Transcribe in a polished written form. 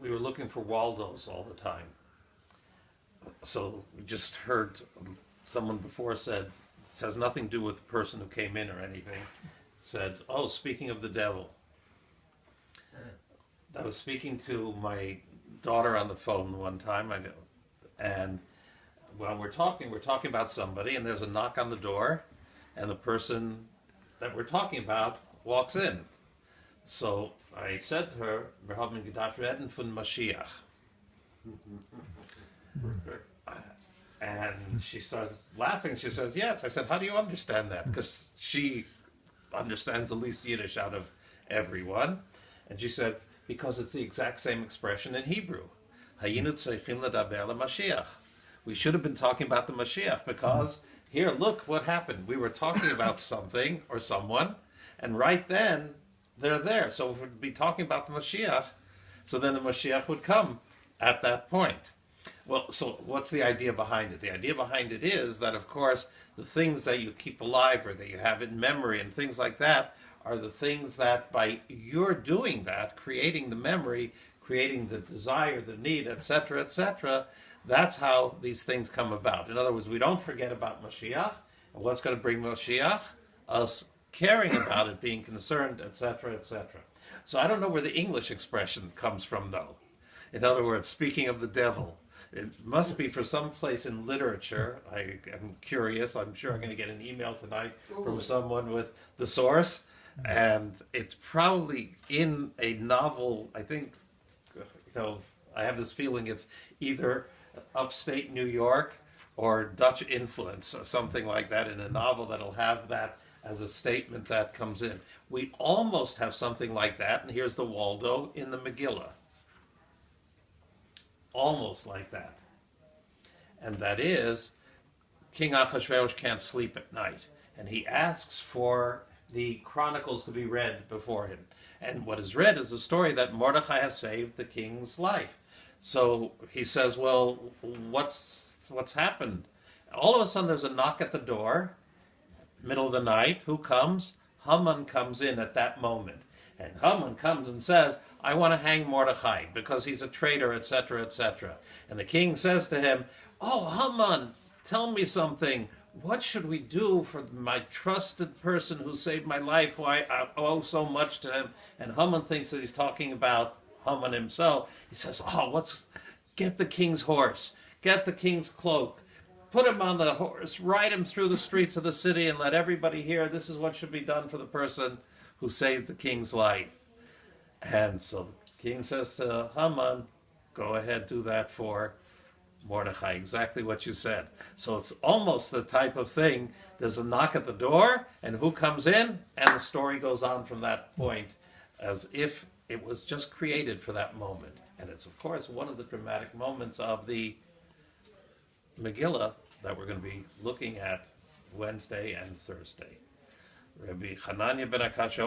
we were looking for Waldos all the time. So we just heard someone before said, this has nothing to do with the person who came in or anything, said, oh, speaking of the devil. I was speaking to my daughter on the phone one time, and while we're talking about somebody, and there's a knock on the door, and the person that we're talking about walks in. So I said to her, "Wir haben gedacht, wir reden von Mashiach." And she starts laughing. She says, yes. I said, how do you understand that? Because she understands the least Yiddish out of everyone. And she said, because it's the exact same expression in Hebrew. Hayinu tzreichim ledaber leMashiach. We should have been talking about the Mashiach, because here, look what happened. We were talking about something or someone, and right then, they're there. So if we'd be talking about the Mashiach, so then the Mashiach would come at that point. Well, so what's the idea behind it? The idea behind it is that, of course, the things that you keep alive or that you have in memory and things like that are the things that by your doing that, creating the memory, creating the desire, the need, etc., that's how these things come about. In other words, we don't forget about Mashiach, and what's going to bring Mashiach? Us caring about it, being concerned, etc., etc. So I don't know where the English expression comes from, though. In other words, speaking of the devil, it must be for some place in literature. I am curious. I'm sure I'm going to get an email tonight from someone with the source. And it's probably in a novel. I think, I have this feeling it's either upstate New York or Dutch influence or something like that in a novel that'll have that as a statement that comes in. We almost have something like that. And here's the Waldo in the Megillah. Almost like that. And that is, King Ahasuerus can't sleep at night. And he asks for the Chronicles to be read before him. And what is read is the story that Mordechai has saved the king's life. So he says, well, what's happened? All of a sudden there's a knock at the door, middle of the night. Who comes? Haman comes in at that moment. And Haman comes and says, I want to hang Mordechai because he's a traitor, etc., etc. And the king says to him, oh, Haman, tell me something. What should we do for my trusted person who saved my life? Why I owe so much to him? And Haman thinks that he's talking about Haman himself. He says, get the king's horse, get the king's cloak, put him on the horse, ride him through the streets of the city and let everybody hear this is what should be done for the person who saved the king's life. And so the king says to Haman, go ahead, do that for Mordechai, exactly what you said. So it's almost the type of thing, there's a knock at the door, and who comes in? And the story goes on from that point, as if it was just created for that moment. And it's, of course, one of the dramatic moments of the Megillah that we're going to be looking at Wednesday and Thursday. Rabbi Hanania ben Akasha